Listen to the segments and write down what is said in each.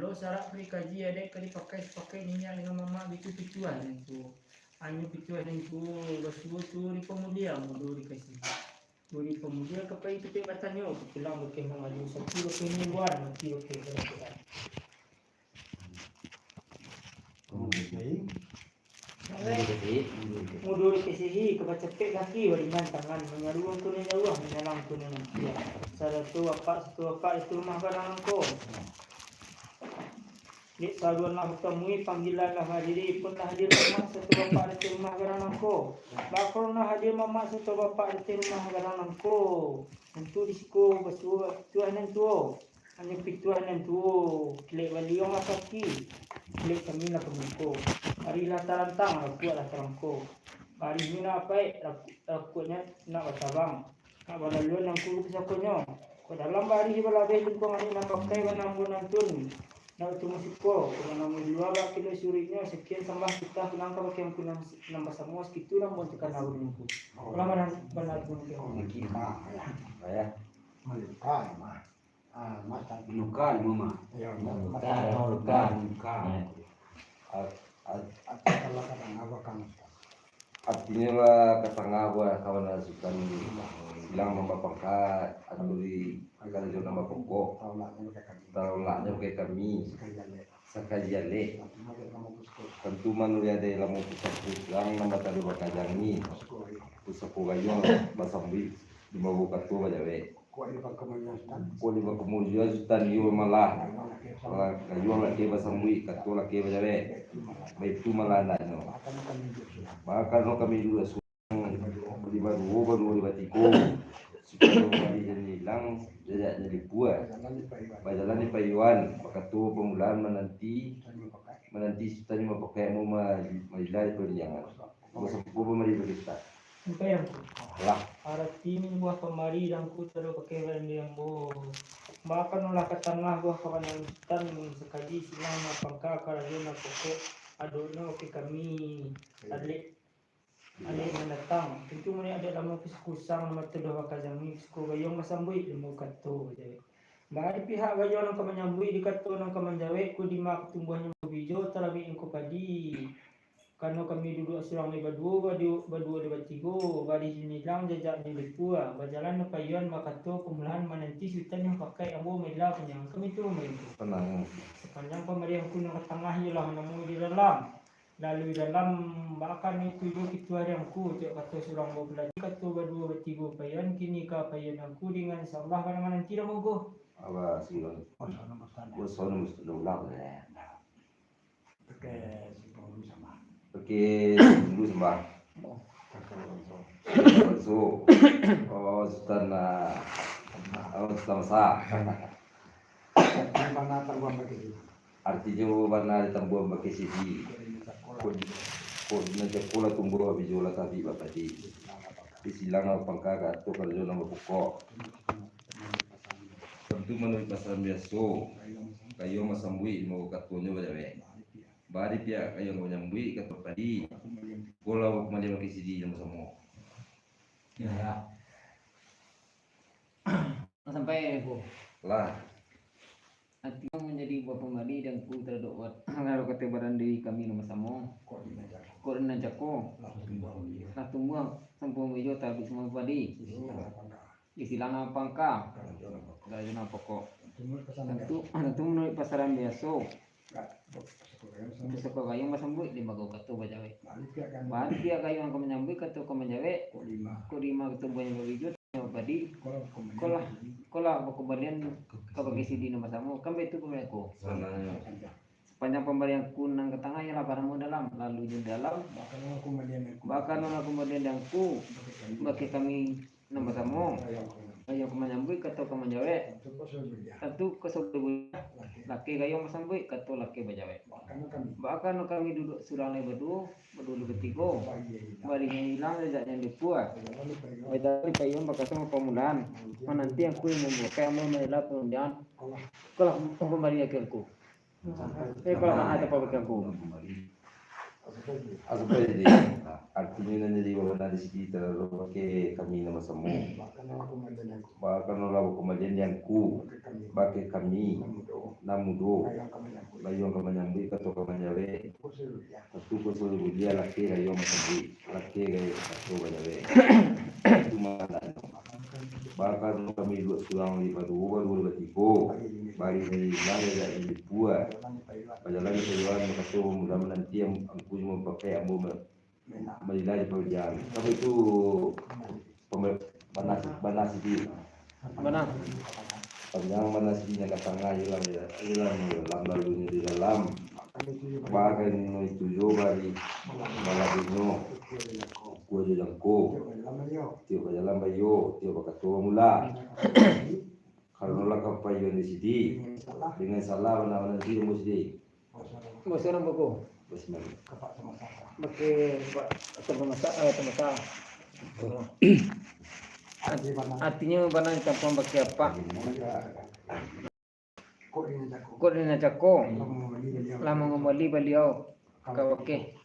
Kalau syarat kaji ada kali pakai ninya dengan mama itu picuan itu. Hanya picuan itu basuh tu di pemulia mudah dikasih. Di pemulia kepai itu katanya pulang ke mama di satu ke mingguan mati ke kan. Mudah dikasih ke cepet kaki dengan tangan menyaruang tu ni jauh menyalang tu ni. Satu apa itu rumah barang kau. Di saluran temui panggilanlah hadiri pun hadir mama satu bapak di rumah garanang ko. Bakal na hadir mama satu bapak di rumah garanang ko. Untuk disiko basu tuan yang tuo. Hanya pituan yang tuo. Klik waliong lah kaki. Klik kami lah pembuko. Hari lah tarantang aku lah tarangko. Hari ni nak apa? Akunya nak batabang. Nak balaluan yang ku bisa konyo. Ko dalam hari balabeh pun ko ngani nak pakai banang tun. Nah itu musiko, kalau nama dua kilo suriknya sekian tambah kita pulang pakai yang pulang nambah semua segitu lah mau tekan awal minggu. Kalau mana benar pun ke? Kita, ya, melukai mah, mata melukai mama, ya melukai. Kalau kata apa kan? Artinya lah kata ngawa kawan asukan bilang nama pangkat atau di kalau jauh nama pokok taruhlah pakai kami sekajale tentu manusia ada dalam pusat pulang nama tadi bakajani pusat pugayong basambi di bawah katu bajawe kau di bawah kemudian sultan yu malah kayong lagi basambi katu lagi bajawe baik tu malah nano bahkan kami dua di baru di batiko supaya kami jadi hilang jajaknya dibuat bajalan di payuan maka tu pemulaan menanti tadi mau pakai mau majilah perjangan mau mari berita Apa yang lah arti ini buah pemari yang ku terus pakai benda yang bo bahkan olah ke tanah buah kawan yang hutan sekali silang apangka karena pokok adono ke kami adlik mendatang itu mana ada dalam kusang mata doa kajami ko gayong masambui demo kato jadi bari pihak gayong nang kamanyambui di kato nang kamanjawe ku di mak tumbuhnya bijo tarabi ingko padi karena kami duduk surang di badua di batigo bari sini lang jajak di lepua berjalan ke payuan makato pemulahan menanti sultan yang pakai ambo mela penyang kami tu main tenang sepanjang pemberian ku nang tengah ialah namu di dalam lalu dalam bahkan itu hari yang ku cak kata surang mau belajar kata berdua bertiga payan kini ka payan aku dengan insyaallah pada mana tidak mogo apa sih bosan mesti ulang pakai dulu sembah so oh setelah sah artinya warna ditambuh pakai sisi kod na pula tumbuh bijola tadi bapak di silang pangkaga atau kerja nama pokok tentu menurut pasaran biasa kayo masambui mau katunya bajawe bari pihak kayo menyambui kata tadi bola kembali pakai sidi yang semua ya sampai lah artinya menjadi buah pemali dan ku terdapat kalau ketebaran diri kami nama sama kok ina jako lah tumbuh sampung mejo tapi semua padi isilang pangka dari pokok tentu menurut pasaran biasa Bisa kau kayong masambut di bago katu bajawe. Bahan dia kayong ang menyambut katu ko menjawe. Ko lima katu banyak berbijut. Padi. Kolah kembalian kau bagi sidi nama samu. Kami itu pemilikku. Sepanjang pemberian kunang ke tengah ialah barangmu dalam. Lalu di dalam. Bahkan orang kemudian yang ku bagi kami nama samu. Kayong menyambut katu ko menjawe. Tentu kesulitan laki kayong masambut katu laki bajawe. Bahkan kami duduk surang berdua bertiga. Barinya hilang jajaknya dibuat. Baca kayong bakal sama pemulaan. Nanti aku yang membuka mau melihat kemudian kalau pemberian aku. Kalau ada pemberian aku. Asal jadi artinya jadi bahwa di sekitar pakai kami nama semua. Bahkan orang kemudian yang ku pakai kami namudo layong ka menyambui kato ka menyawe satu ko sulit dia laki layong menyambui laki gay kato menyawe cuma bakal kami dua tulang di batu baru batipo bari dari mana ya di pua pajalan keluar kato mudah nanti yang aku cuma pakai ambu menilai pekerjaan tapi itu banas di Mana? panjang banas di nyala tengah hilang lalu di dalam bagian itu juga di malabino kue jangko tiap jalan bayo tiap ketua mula kalau nolak apa yang di sini dengan salah benar-benar di mesti Bos orang buku. bismillah Pakai atau masak. Artinya mana kita pakai apa? Kok ini cako? Lama ngembali beliau kawake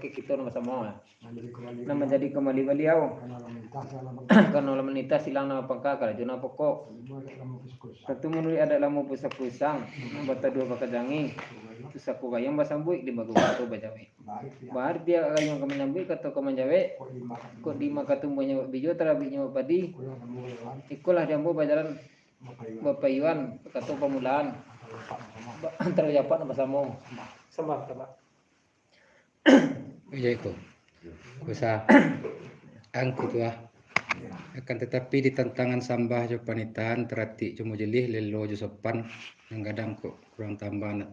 kita sama. Nama jadi kembali beliau. Karena menita silang nama pangka kalau juna pokok. Satu menurut ada lamu pusang-pusang, bata dua bakajangi. Terus aku kayang basambui di bagu batu bajawe. Bahar dia kayang kemenambui kata kemenjawe. Kok di maka tumbuhnya bijo terabinya padi. Ikulah jambu bajaran Bapak Iwan kata pemulaan antara japan bersama sama Pak. Ya itu kuasa angkut lah akan tetapi di tantangan sambah jo panitan terati cuma jelih lelo jo sopan yang kadang kok kurang tambah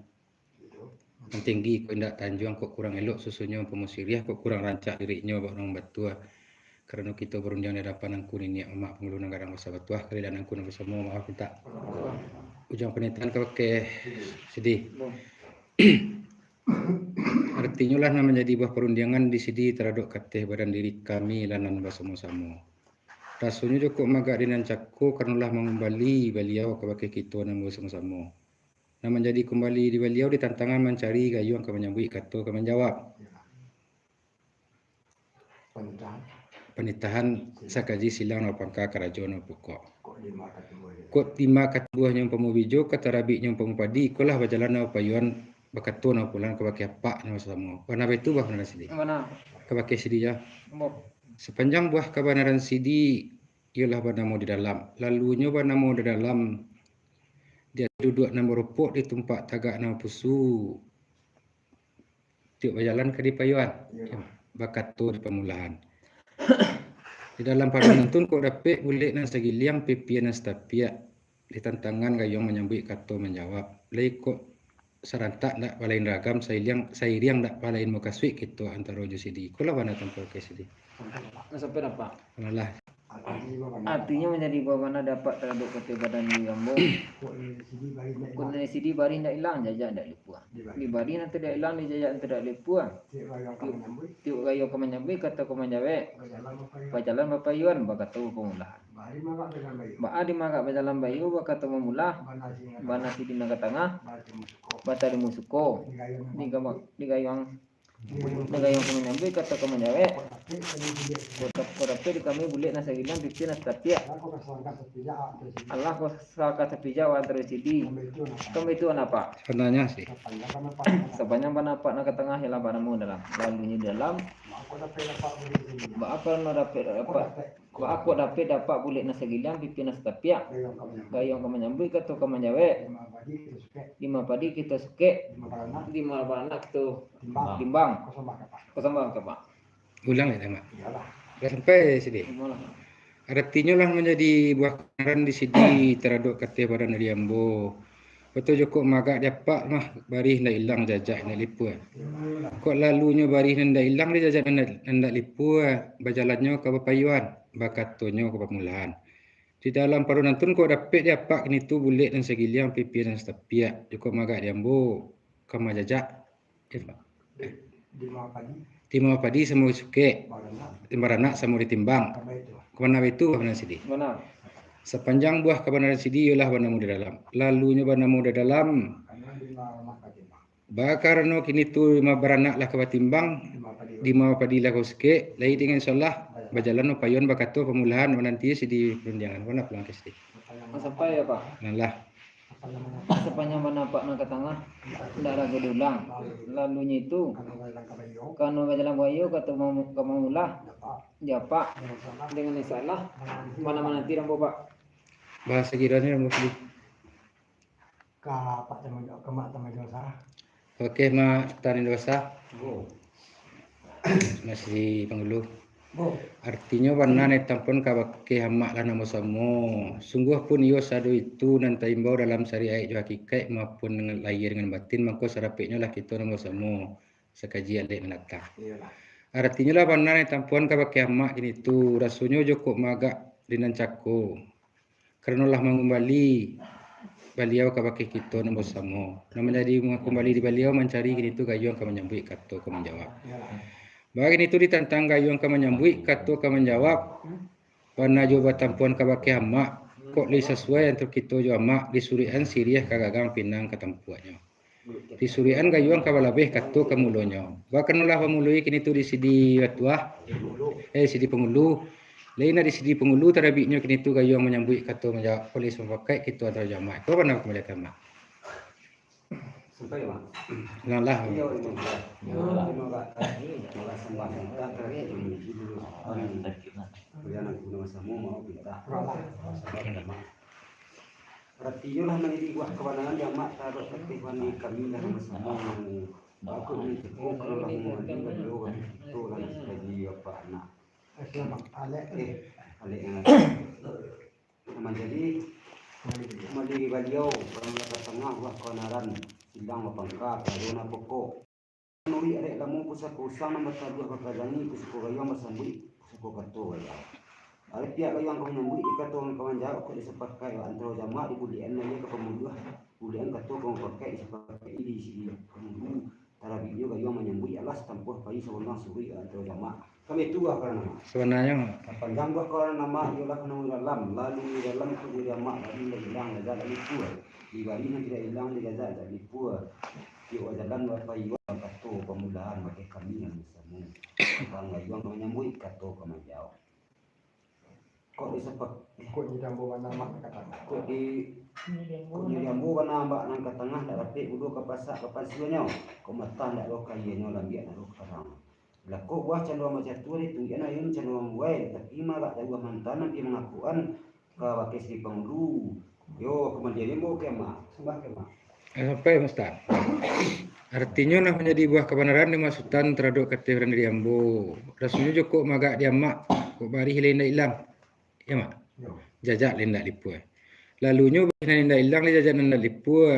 yang tinggi kok indak tanjuang kok kurang elok susunya pemusiriah kok kurang rancak dirinya orang batua karena kita berundang di hadapan angku ini emak pengelunan kadang masa batua kali dan angku nang semua maaf minta ujang panitan kau ke sedih artinya lah menjadi buah perundangan di sini terhadap kateh badan diri kami lanan bersama-sama. Rasanya cukup magak dinan cakku karena lah mengembali beliau ke baki kita nan bersama-sama. Nah menjadi kembali di beliau di tantangan mencari gayu yang menyambui kata ke menjawab. Penitahan sakaji silang apangka kerajaan pokok. Kok lima katuah yang pemubijo kata rabi yang pemupadi ikulah berjalan payuan bakatun au pulang ke baki apa nama sama. Warna itu bah mana sidi. Mana? Ke baki sidi ya. Mau Sepanjang buah kebenaran sidi ialah bernama di dalam. Lalunya bernama di dalam. Dia duduk nama rupuk di tempat tagak nama pusu. Tiap berjalan ke di payuan. Bakatun di permulaan. Di dalam pada nantun kok dapat boleh nan sagiliang pipian nan setapiak. Di tantangan gayung menyambut kata menjawab. Lai kok serentak ndak palain ragam sairiang ndak palain mukaswi gitu antara jo sidi kula bana tampil ke sidi sampai apa? malah Artinya menjadi bahwa mana dapat terhadap ketebadan di gambo. Kun sidi bari ndak hilang jajak ndak lipua. Di bari nanti ndak hilang di jajak ndak lipua. Tiu gayo kemenyambui kata kemenjawe. Bajalan Bapak Iwan bakatu pemulaan. Ba di maka berjalan bayu bakatu memula. Bana sidi naga tengah. Bata di musuko. Di gayang kemenyambui kata kemenjawe. Kodape di kami boleh nasa gilang pipi nasa tapia. Allah ko saka tapija wa antara sidi. Kami itu apa? sebenarnya sih Sepanjang panapa nak ke tengah hilang panamu dalam. Lalunya dalam. Ba apa na dapat ba aku dapat boleh nasa gilang pipi nasa tapia. Gayong kemenyambui kata kemenjawe. Lima padi kita suke. Lima baranak tu timbang. Kosong ke Pak. ulang ya mak dah sampai sidi artinya lah menjadi buah kebenaran di sidi terhadap kata badan dari ambo betul cukup magak dapat mah bari ndak hilang jajak ndak lipu kok lalunya bari ndak hilang dia jajak ndak lipu berjalannya ke payuan bakatonyo ke permulaan di dalam parunantun kok dapat dia pak ni tu bulet dan segiliang pipi dan setapia cukup magak diambo kama jajak timau padi semua suke baranak semua ditimbang kemana itu benar sidi Mana? sepanjang buah kebenaran sidi ialah banamu di dalam lalunya banamu di dalam bakarno kini tu lima baranak lah kebatimbang lima padi lah kau suke lai dengan insyaallah berjalan payun bakatu pemulaan nanti sidi perundangan mana pulang ke sidi Sampai apa? nalah sepanjang menapak nang ke tengah tidak ragu diulang. Lalunya itu kanu jalan bayu kata kamulah japa dengan yang salah mana tirang bapak Bahasa kiranya mesti. Oke, tani dosa. Masih pangulu. Artinya warna netampon kabake hamak lana mosamo. Sungguh pun iyo sadu itu nanti imbau dalam syariat jo hakikat maupun dengan lahir dengan batin maka sarapeknya lah kita nama samo sekaji alek menata. Artinya lah warna netampon kabake hamak ini tu rasanya joko magak dinan cako. Karena lah mengembali beliau kabake kita nama samo. Nama jadi kembali di beliau mencari gini tu gayung ka menyambut kata ka menjawab. Bagian itu ditantang gayung ka menyambut kata ka menjawab. Wana jawab tampuan kabake hamak kok li sesuai untuk kita jo hamak disurian siriah kagagang pinang ketempuannya. Disurian gayung ka balabeh kata ka mulonyo. Bahkan ulah pemului kini tu di sidi watuah. Sidi pengulu. Lain di sidi pengulu terabiknya kini tu gayung menyambut kata menjawab polis memakai kita antara jamaah. Kau pernah kembali ke hamak? Sampai mak. Lah. Artinya lah menjadi buah kewenangan yang mak taruh ketiban di kami dalam semua aku ini cukup kalau mau beliau itu lah sebagai apa anak. Alek yang menjadi mandiri beliau orang kata tengah buah kebenaran silang mapangkat karena pokok nuri arek lamu pusa-pusa nama tabuh kakadani pusuko gayong masambui pusuko kato ya arek pihak gayong kau nyambui ikato ang kawan jawab kau disepakai antara jamaah dibulian nanya ke pemuda bulian kato kau pakai disepakai ini sini pemuda tara video gayong menyambui alas tampuh pai sewenang suri antara jamaah kami tua karena nama Sebenarnya panjang buah karena nama ialah kena dalam lalu di dalam tu dia jamaah lalu hilang lezat dari pua di bari tidak hilang lezat dari pua di jalan bapa iwa kato pemulaan pakai kami yang semua bang gayung menyambui kato kemajau kok disebut kok di dambu nama kok di dambu nama nang ke tengah dak rapik udo ke pasak ke pasunya kok mata dak lo kayanya lambiak dak lo karang lah kok buah cenderung macam tu itu yana yang cenderung wae tapi malah jauh mantan dia mengakuan ke pakai si penglu yo kemudian mau kema sembah kema sampai Ustaz. Artinya nah menjadi buah kebenaran dimaksudkan terhadap kata dari ambo. Rasanya joko magak dia mak kok bari hilang hilang. Ya mak. Jajak lindak lipu. Lalunya hilang hilang jajak lindak lipu.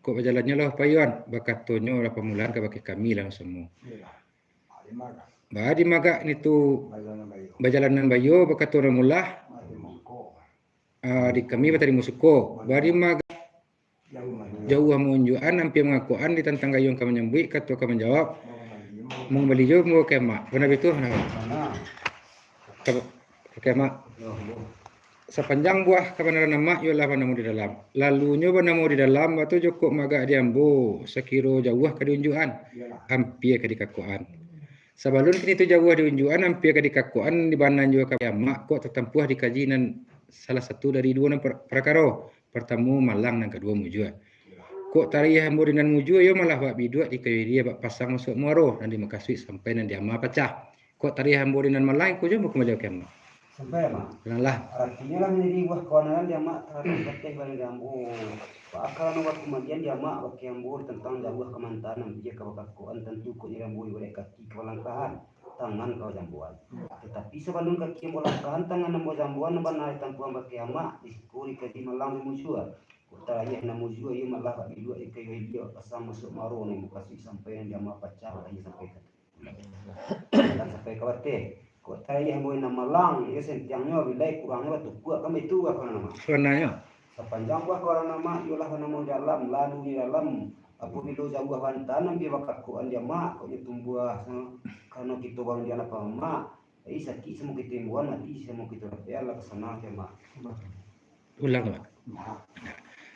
Kok berjalannya lah payuan bakatonyo lah pemulaan ke bagi kami lah semua. Bah di magak ni tu berjalanan bayo bakaton mulah. Di kami batari musuko. Bari magak jauh menunjukkan hampir mengakuan ditantang gayung kami menyambut kata kami menjawab mengembali jo mau kemak benar itu kemak sepanjang buah kebenaran nama ialah panamu di dalam lalunya panamu di dalam batu joko magak diambo sekiro jauh ke diunjukan hampir ke dikakuan sebelum kini tu jauh diunjukan hampir ke dikakuan di banan juga kemak kok tertempuh dikaji dan salah satu dari dua perkara pertama malang dan kedua mujua. Kok tarikh hambur dengan mujua yo malah bak bidua di kayu dia bak pasang masuk muaro dan di Makasui sampai nan dia ma pecah. Kok tarikh hambur dengan malang ko jo kembali ke mak. Sampai mak. Lah. Artinya lah menjadi buah kebenaran dia mak terhadap keteh balik jambu. Pak akal nomor kemudian dia mak bak hambur tentang jauh kemantanan dia kebakakuan tentu ko jambu balik kaki kelangkahan tangan kau jambuan. Tetapi sebelum kaki melangkahan tangan nambah jambuan benar tampuan bak mak diskuri ke di malang musuh. Utara namu juga ia malah bak dua ikai dia pasang masuk maro ni Makasui sampai yang dia mak pecah lagi sampai ke. Dan sampai ke bate. Kok tadi yang boleh nama lang ia sentiangnya bilai kurangnya batu kuat kami tu apa nama. Sebenarnya Sepanjang buah korang nama ialah nama dalam lalu di dalam apa bila jauh bantanan dia bakal kuan dia mak kok dia tumbuh karena kita bang dia apa mak. Jadi sakit semua kita imbuan mati semua kita ya lah kesana ke mak. Ulang mak.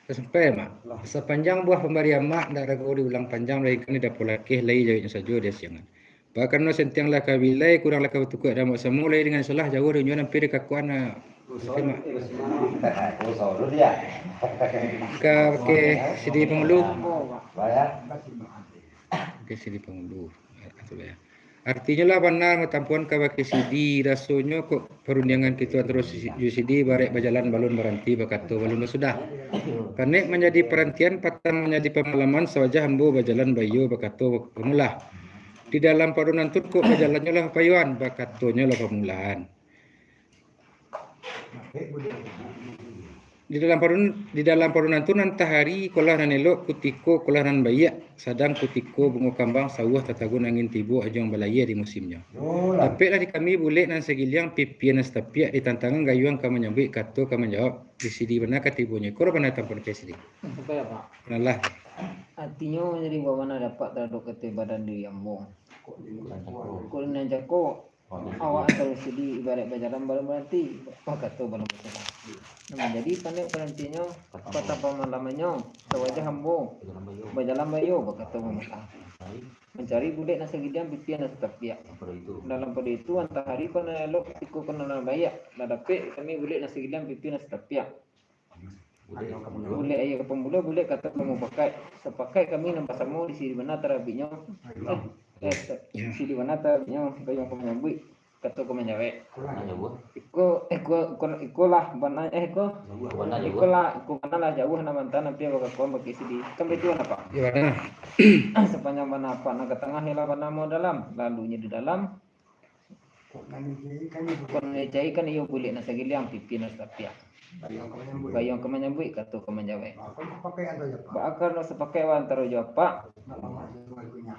Sampai mak. Sepanjang buah pemberian mak ndak ragu diulang panjang lagi kan dah pola ke lagi jauhnya saja dia siangan. Bahkan no sentiang lah kabilai kurang lah kau tukar dan semua lagi dengan salah jauh dengan hampir kekuan Oh, solo dia. Ke sidi pengulu. Bayar. Ke sidi pengulu. Itulah ya. Artinya lah benar metampuan ke baki sidi rasonyo kok perundangan kita terus sidi barek berjalan balun berhenti bakato balun sudah. Panek menjadi perantian patang menjadi pengalaman sewajah hambo berjalan bayo bakato pemula. Di dalam parunan tut kok berjalannya lah payuan bakatonya lah pemulaan. Di dalam parunan tu nan tahari kolah nan elok kutiko kolah nan bayak sadang kutiko bunga kambang sawah tatagun angin tibu ajong balaya di musimnya. Tapi lah di kami boleh nan segiliang pipian setapiak di tantangan gayuang kami nyambik kato kami jawab di sidi benar katibunya kor benar tampon ke sidi. Supaya Pak. Benalah. Artinya menjadi bagaimana dapat terhadap ketebadan diri ambo. Kau nan jako awak antara sidi ibarat berjalan baru berhenti maka tu baru berjalan. Jadi pandai berhentinya kata pengalamannya sewajah hambo berjalan bayo maka tu memutah. Mencari budak nasi gidian pipian dan setiap dalam pada itu antara hari kau nak elok ikut kau nak bayak dah dapat kami budak nasi gidian pipian dan setiap boleh ayah ke pemula boleh kata kamu pakai sepakai kami nampak sama di sini mana terabinya sini mana terabinya kau yang kamu nyambut kata kamu nyawek iko lah bana iko mana lah jauh nama mantan nanti aku kau bagi sini kamu itu apa Gimana? sepanjang mana apa nak ke tengah hilang mana mau dalam lalunya di dalam kon cai kan iyo boleh nasi gilang pipi nasi tapia bayang kemenyambui kata kemenjawab. Bakar no sepakai wan taruh jawab pak.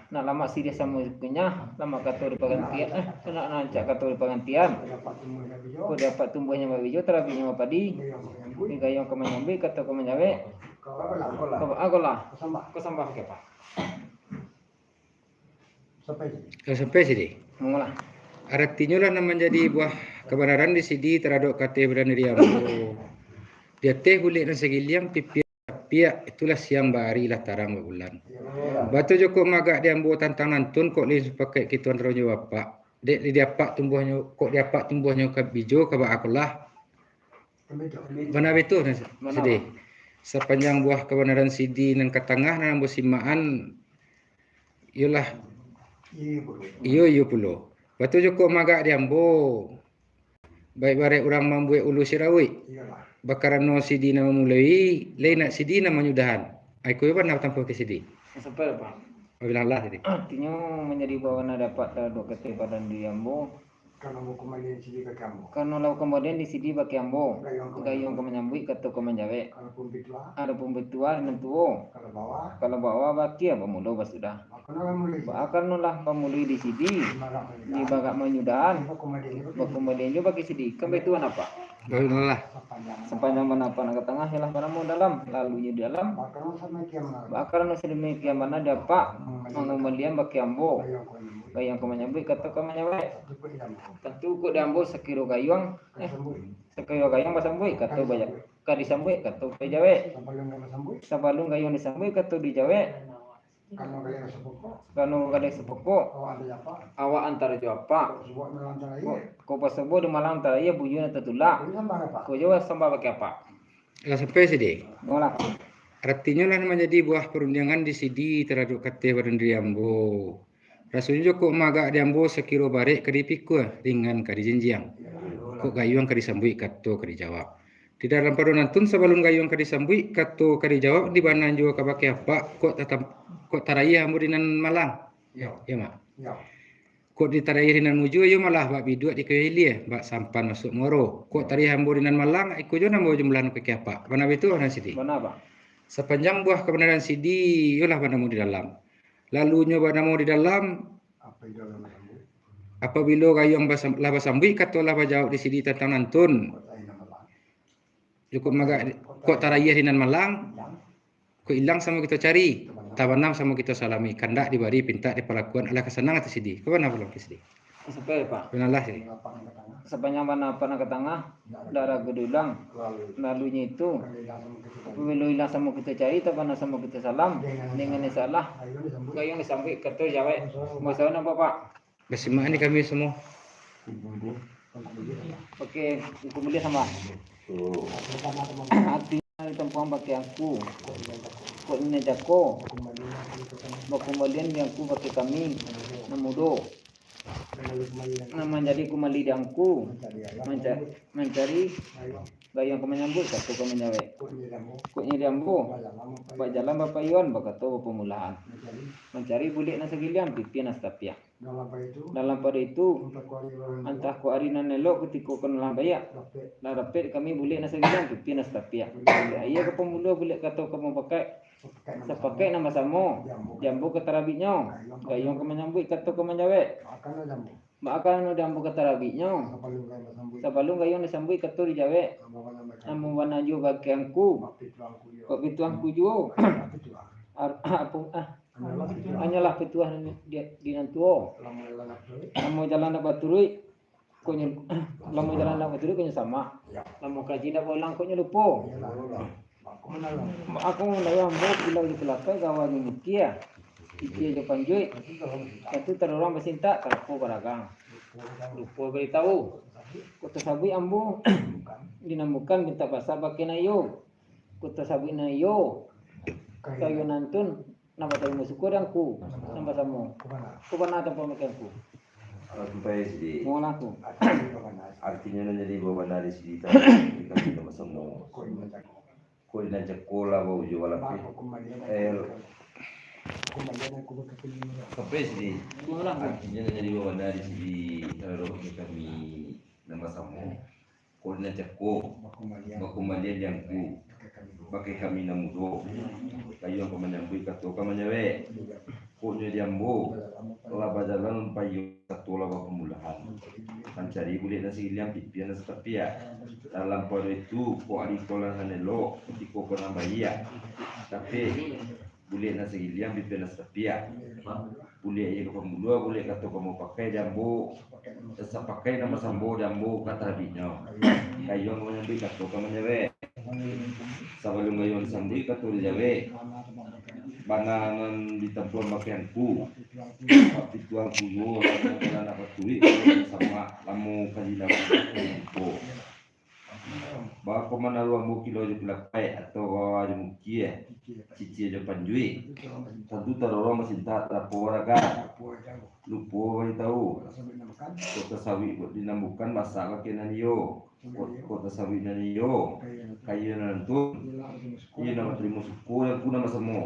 Nak lama sih dia sama kunyah, lama kata di pengantian, nak nancak kata di pengantian. Kau dapat tumbuhnya babijo, terapinya padi. Ini gayang kemenyambui kata kemenjawab. Aku lah, kau sambah ke pak? Sampai sini. Mengolah. Artinya lah nama menjadi buah kebenaran di sini terhadap kata berani dia ambo. Dia teh boleh dan segiliang pipiak itulah siang bari lah tarang bulan. Batu joko magak dia ambo tantang nantun kok li pakai kituan ronyo bapak. Dek dia pak tumbuhnya kok dia pak tumbuhnya ke bijo ke bak akulah. Mana betul sedih. Sepanjang buah kebenaran sidi dan ke tengah dan ambo simaan iyalah iyo pulo. Batu joko magak dia ambo. Baik barek orang membuat ulu sirawi. Bakaran no sidi nama mulai, lain nak sidi nama nyudahan. Aku apa nak tampil ke sidi? Sampai apa? Bilang lah tadi. Artinya menjadi bawana dapat terhadap ketebadan diri ambo. Karena lau kemudian di sini bagi ambo, gayung kemenyambui kata kemenjawe. Ada pembetuan dan tuo. Kalau bawa baki apa mulu sudah. Bahkan nulah pemuli di sini di bagak menyudahan. Kemudian juga bagi sini kebetulan apa? Bilang lah. Sepanjang mana apa nak ke tengah hilang mana mau dalam, lalunya di dalam. Bahkan nu sedemikian mana dapat mengembalian bagi ambo. Gayung kemenyambui kata kemenjawe. Tentu kok diambo sekiro gayung sekiro gayung basambui kata banyak kadi sambui kata pejawe sabalung gayung disambui kata dijawe kanu kade sepoko awak antara jawapa ko pasabo di malang antara iya bujuna tetula ko jawa samba pakai apa Lah sampai sini. ngolah Artinya lah menjadi buah perundangan di sidi terhadap kata berendri ambo. Rasanya kok magak diambo sekiro barek kadi pikul ringan kadi jenjiang. Kok gayung kadi sambui kato kadi jawab. Di dalam parunan tun sebelum gayung kadi sambui kato kadi jawab di banan juga kabake apa kok taraya ambo dinan Malang. Ya mak. Kok di taraya dinan muju yo malah bak biduk di kewili bak sampan masuk moro. Kok taraya ambo dinan Malang iku jo nambah jumlah kake apa. Mana betul ana sidi? mana apa Sepanjang buah kebenaran sidi yolah banamu di dalam. Lalu nyoba namo di dalam apabila gayung laba sambui kata laba jauh di sini tentang nantun cukup magak kok tarayah dinan Malang kok hilang sama kita cari tabanam sama kita salami kandak dibari pinta di pelakuan ala kesenang atas sidi kau mana belum sidi sampai pak benalah sidi sepanjang mana apa nak ke tengah darah gedulang lalunya itu apabila hilang sama kita cari tabanam sama kita salam dengan salah gayung disampai kata jawab masalah apa pak bersimaan ni kami semua pakai kemudian sama Tuh. artinya di tempat pakai aku kok ini jako kemudian yang aku pakai kami namudo nah menjadi kumali dangku mencari gayung kemenyambut satu kemenyawe kok nyiriambo pak jalan bapak iwan bakato pemulaan mencari bulik nasa giliam pipi nas tapia dalam pada itu antah ko arinan nelok ketika kenalah bayak larapet kami bulik nasa giliam pipi nas tapia iya ke pemula bulik kata kamu pakai sepakai nama samo jambu ketarabinyo gayung kemenyambut kata kemenyawe Makan no dambu katarabinyo sabalung gayung disambui kata di jawe namun wanaju bagianku kok bituangku juo hanyalah petuah di nantuo lamu jalan dapat turui konyo lamu jalan dapat turui konyo sama lamu kaji dapat ulang konyo lupo aku menayang bo bilang di kelakai gawan mukia iki jo panjui itu terorong besinta terpo baragang lupo beritahu kota sabi ambo dinamukan minta pasar pakai nayo kota sabi nayo kayo nantun nama tayo musuko dangku namba samo kubana ta pamakanku Sampai sidi. mo laku Artinya menjadi bawa dari sidi tadi kami sama semua. Kau dan sekolah bau jual apa? Sampai sidi. mo laku Artinya menjadi bawa dari sidi kalau kami nama semua. Kau dan sekolah bakumalian yang ku pakai kami namudo kayu yang menyambui katu kamanyawe kunya jambu laba jalan payu satu laba pemulahan mencari bulik nasi liam pipian nasi tapia dalam pada itu ko ari tolan hanelo tiko pernah bayar tapi bulik nasi liam pipian nasi tapia bulik ya ke pemula bulik katu kamu pakai jambu tetap pakai nama sambo jambu kata binyo kayu yang menyambui katu kamanyawe sebelum gayon sandi katul jawe bananan ditempel makianku tapi tuang kuyo dan apa turi sama lamu kajina ko ba ko mana ruang mu kilo di pelapai atau bawa di mukia cici aja panjui tentu terorong mesin tak raporaga lupo bari tahu kota sawi dinambukan masa kakenan yo kota sawi nani yo kayu nantu iya nama terima suku yang kuna masamo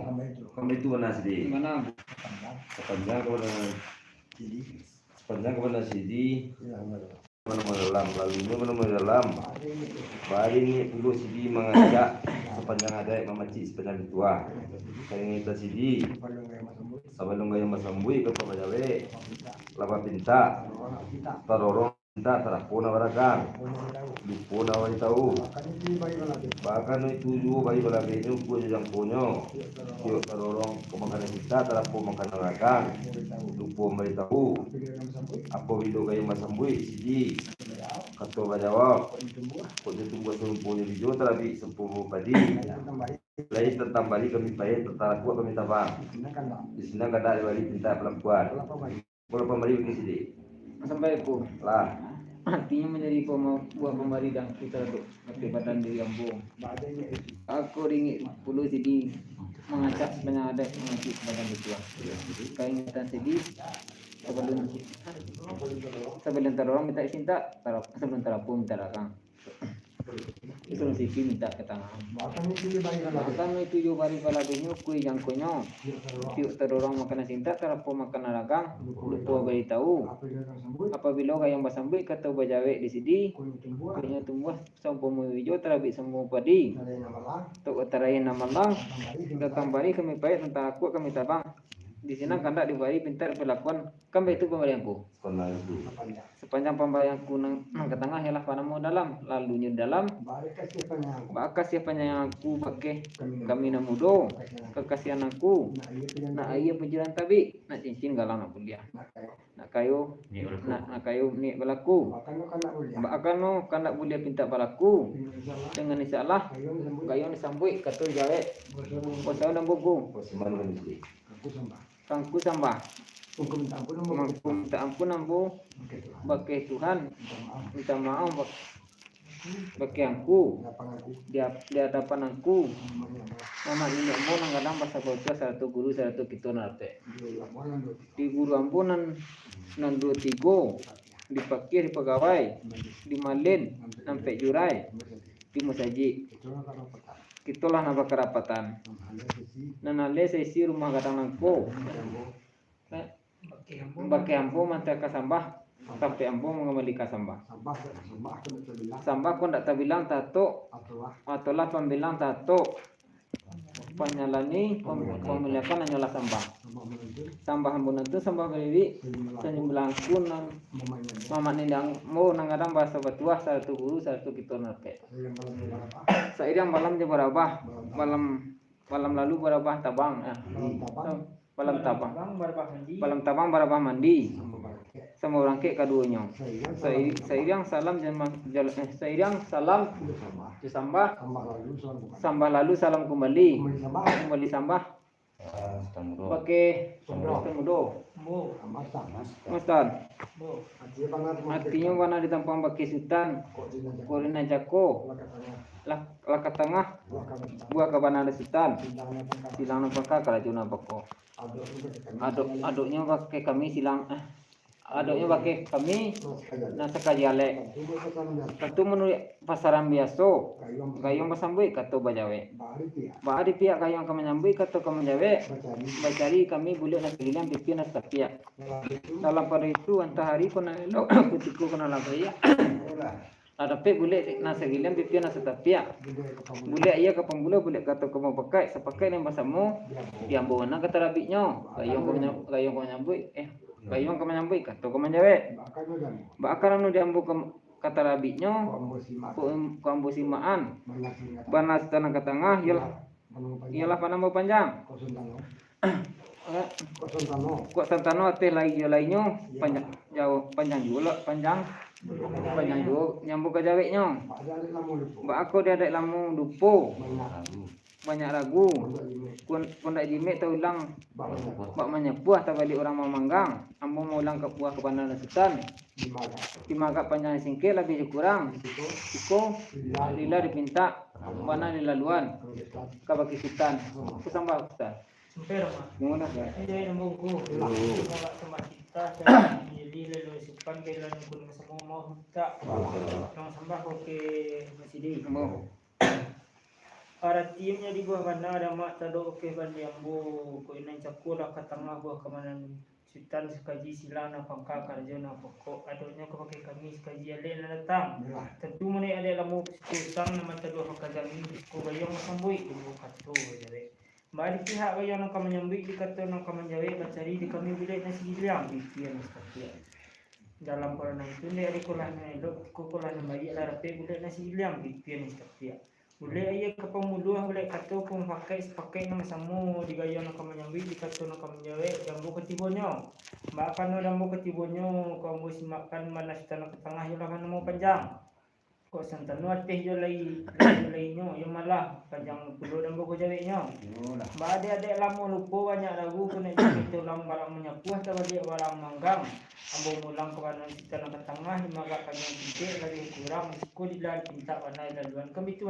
kami itu mana sih mana sepanjang kepada sidi mana dalam lalunya dalam bari ini dulu sidi mengajak sepanjang ada memaci sepanjang tua kayak kita sidi sebelum gaya masambui ke pemajawe laba pinta tarorong pinta terapuna baragang dipuna wali tahu bahkan itu juga bagi balagenya ku yang punyo yuk tarorong pemakanan kita terapu makan baragang lupo bali tahu apa video gaya masambui sidi kato bajawab kok ditunggu sempunya video terapi sempumu padi lain tentang balik kami pahit tentang kuat kami tabang di sini kan ada balik pinta perempuan kalau pemberi di sini sampai ku lah artinya menjadi buah pemberi dan kita untuk kebebasan diri ambung aku ringi puluh sidi mengacak sebanyak ada mengaji sebagian itu keingatan sidi sebelum terorong minta cinta sebelum terapung minta rakang itu sisi minta ke tangan bahkan itu juga bari paladunya kui yang kunyo tiuk terorong makan cinta terapu makan rakang lupa beri tahu apabila kayang basambui kata bajawe di sini kunya tumbuh sampo mujo terabi semua padi tok utarain nama lang datang bari kami pahit tentang aku kami tabang di sini kandak dibari pintar perlakuan kami itu pemberianku sepanjang pemberianku nang ke tengah ialah panamu dalam lalunya dalam bakas siapanya yang aku pakai kami namudo kekasihan aku nak ayah penjiran tabi nak cincin galang nak kuliah nak kayu ni balaku bahkan no kandak kuliah pinta balaku dengan insyaallah gayon disambui katul jawe posau dan buku kangku sambah. Mampu minta ampun ambo bagi Tuhan, minta maaf bagi aku di hadapan aku. Mama ini ambo nang kadang bahasa bocah satu guru satu kita nate. Di guru ampunan nan 2 3 dipakai di pegawai di malin sampai jurai di musaji kitulah napa kerapatan nanale sesi rumah kadang nangko bagi ambo manta kasambah sampai ambo mengembali kasambah sambah kau ndak bilang tato atau lah pembilang tato panyalani pemilikan nyola sambah ambo nanti sambah beli senyum belangkun nang mama nindang mau nang kadang bahasa batuah satu guru satu kita nate seiring malam je berabah malam lalu berabah tabang malam tabang berabah mandi sama orang kek kaduanya seiring salam seiring salam disambah sambah lalu salam kembali sambah pakai temudo Mastan artinya warna ditampang pakai sultan korina jako laka tengah buah kabana ada sultan silang napaka kerajaan apako aduknya pakai kami silang aduknya pakai kami nasa kajale tentu menurut pasaran biasa gayung pasambui kato bajawe baari pihak gayung kami nyambui kato kami jawe bacari kami boleh nak gilian pipi nas tapia dalam pada itu antah hari kena elok kutiku kena labaya ada pe boleh nasa gilian pipi nas tapia boleh iya ke pembula boleh kato kamu pakai sepakai yang basamu diambo na kata rabiknya gayung kami nyambui gayung kami nyambui kato kami jawe bakar anu diambo kata rabiknya ku ambo simaan banas tanah ke tengah ialah panambo panjang kok santano teh lainnya panjang juga nyambung ke jaweknya mbak aku dia ada lamu dupo banyak ragu kun ndak jime tau ulang mbak menyepuah tak balik orang mau manggang ambo mau ulang ke buah ke bandar sultan dimaga panjang singkir lebih kurang iko lila dipinta mana dilaluan ke bagi sultan aku sambal sultan Pero gimana ya ay nambungku sama kita jadi lalu sipan kailan kun semua mau kita yang sambah ke masjid para timnya di bawah mana ada mak tado ke ban yambu ko inang cakura ka tengah buah kemanan sultan sekaji silana pangka karjana pokok adanya ke pakai kami sekaji ale na datang tentu mene ada lamu sultan nama tado hakazami ko bayong sambui ibu kato jadi mari pihak yang nak menyambut di kata nak menjawab mencari di kami bilik nasi gilang bikian seperti dalam corona itu ni ada kolahnya dok kolahnya bayi lah rapi bilik nasi gilang bikian seperti boleh ayah ke pemuluh boleh kata pun pakai nama samu di gaya nak menyambut di kata nak menjawab jambu ketibonyo makan jambu ketibonyo kamu simakan mana tanah ke tengah yang lah mau panjang kok santano teh jo lainnya yang malah panjang pulau dan buku jawabnya mbak adik lama lupa banyak lagu kena itu lam barang menyapuah tak balik barang manggang ambo mulang ke kanan kita nak tengah di maga panjang titik lagi kurang isku di dalam pinta warna laluan kami itu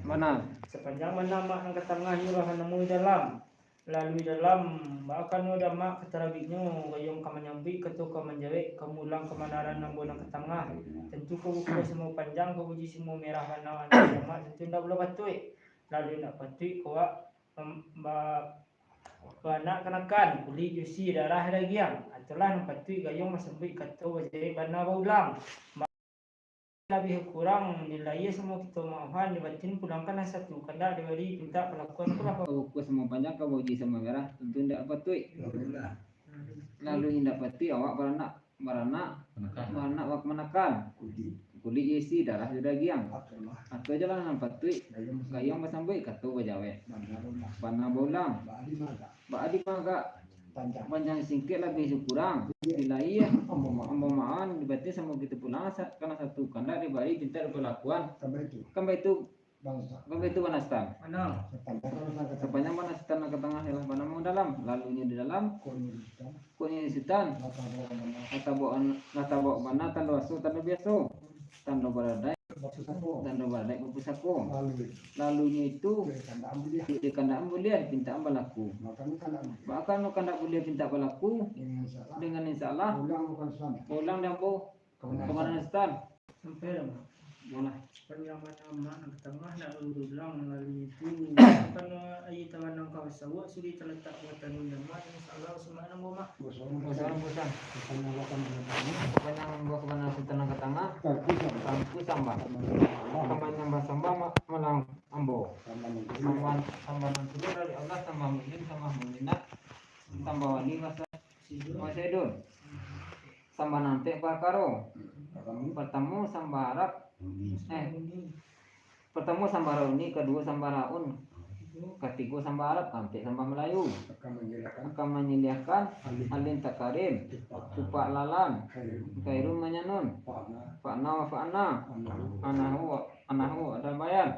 mana sepanjang mana mak nak tengah ni lah nemu dalam lalu dalam bahkan udah mak keterabiknya gayung kamanyambi ketu kamanjawe kamulang kemanaran nambo nak tengah tentu kau semua panjang kau uji semua merah warna mak tentu ndak boleh patui lalu nak patui kau anak kenakan kulit jusi darah lagi yang itulah nak patui gayung masambui ketu wajib bana ulang lebih kurang nilai semua kita maafan dibatin pulangkan satu kanda diberi minta perlakuan apa aku semua panjang kau uji sama merah tentu tidak patui lalu tidak patui awak beranak wak menekan kulit isi darah sudah giang atau jalan nampak patui gayung masambui katu bajawe panah bolang baadi maga panjang singkit lebih kurang nilai ya pemahaman dibatin sama gitu pulang karena satu kanda diberi pintar perlakuan sampai itu banastan sepanjang banastan ke tengah ialah mana mau dalam, lalunya di dalam, kunya di sitan, nata bawa mana, tanda wasu, tanda biasa, tanda baradai, berpusako. Lalunya itu di kandang bulian pinta balaku. Bahkan no kandang bulian pinta balaku dengan insya Allah pulang dan po kemana stan. Sampai lah. Bola. Nama ke tengah nak ulang lalu itu kan ayat taman nang kau sawa suri terletak buatan nama insyaallah semana mama Bosan. Kebanyakan gua kemana sultan ke tengah. Sampu sambah. Kebanyakan sambah malang ambo. Sambah nanti dari Allah sama mungkin sama muminat. Sambah wali masa Masedon. Sambah nanti perkaro. Pertama sambah Arab. Pertama sambah Rauni, kedua sambah Raun, ketiga sambah Arab, keempat sambah Melayu. Akan menyediakan alin takarim, tupak lalan, kairun menyanun, fa'na wa fa'na, anahu ada bayan.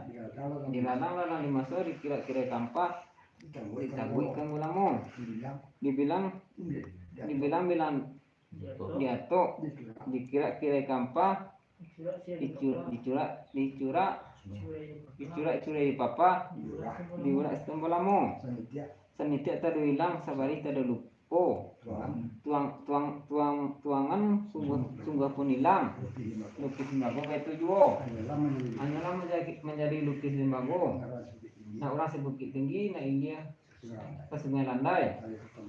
Dilarang dimasuk dikira-kira kampah, ditagwikan gulamu. Dibilang diatuk, dikira-kira kampah. Dicurak papa diurak setembalamu sanitia tadu hilang sabari tadu lupo tuangan sungguh pun hilang lukis limbago kayak tujuh hanyalah menjadi lukis limbago nah orang sebukit tinggi nah India ke sungai landai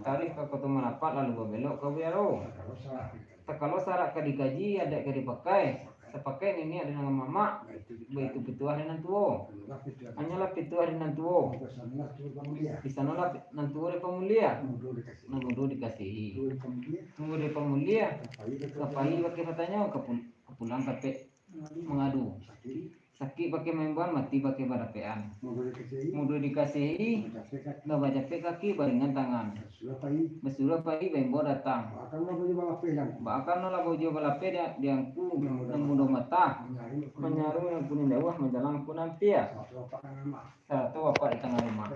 tarik ke kota merapat lalu belok ke biaro kalau syarat ke dikaji ada ke dipakai sepakai ini ada nama mama begitu pituah dengan tuo hanyalah pituah dengan tuo di sanalah nantuo di pemulia namudu dikasihi nunggu di pemulia kapai pakai katanya kepulang kape mengadu sakit pakai membuat mati pakai barapean mudu dikasihi nggak baca kaki baringan tangan bersurah pagi bembo datang bahkan nolah bojo balape diangku namudo mata menyaru yang kuning dawah menjalang punampia satu apa di tengah rumah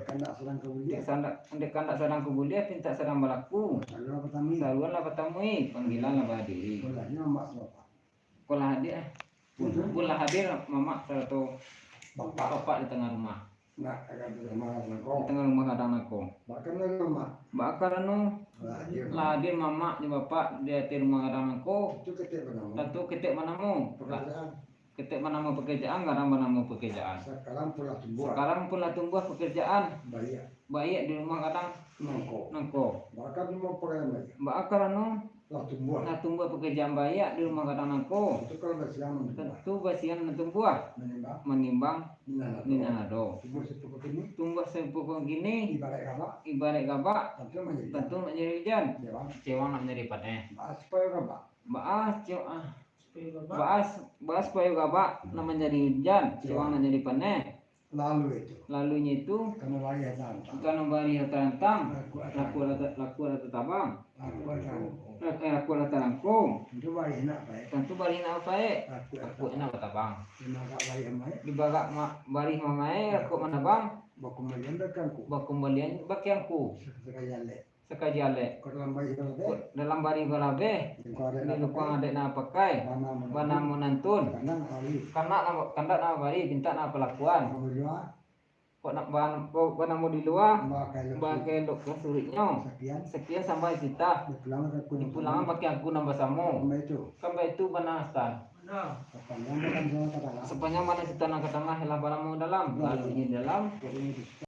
ndek kandak sedang kebulia pinta sedang balaku saluan lah petamui panggilan lah badiri Kulah hadir mama satu bapak di tengah rumah. Di tengah rumah kadang aku. Bakar anu hadir mama di bapak di rumah kadang aku. Tentu ketik manamu. Ketik manamu pekerjaan kadang manamu pekerjaan. Sekarang pula tumbuh pekerjaan. Baik di rumah kadang nangko. Bakar anu nah tumbuh pekerjaan bayak di rumah kadang aku tentu basian tumbuh menimbang minado tumbuh sepuluh gini ibarat gabak tentu menjadi hujan cewang nak menjadi panen baas payu gabak nak menjadi hujan cewang nak menjadi panen lalunya itu karena bari terantang laku rata tabang laku rata rangkung tentu bari nak baik aku enak tabang dibagak bari mamae aku mana bang bakumbalian bakianku sekajale dalam bari balabe di lukang adek na pakai bana menantun kandak na bari pinta na pelakuan kok nak bana mau di luar bagai dokter suriknya sekian sampai sita dipulangan pakai aku nambah samo sampai itu bana asal sepanjang mana kita nak ke tengah helah bana mau dalam lalu ini dalam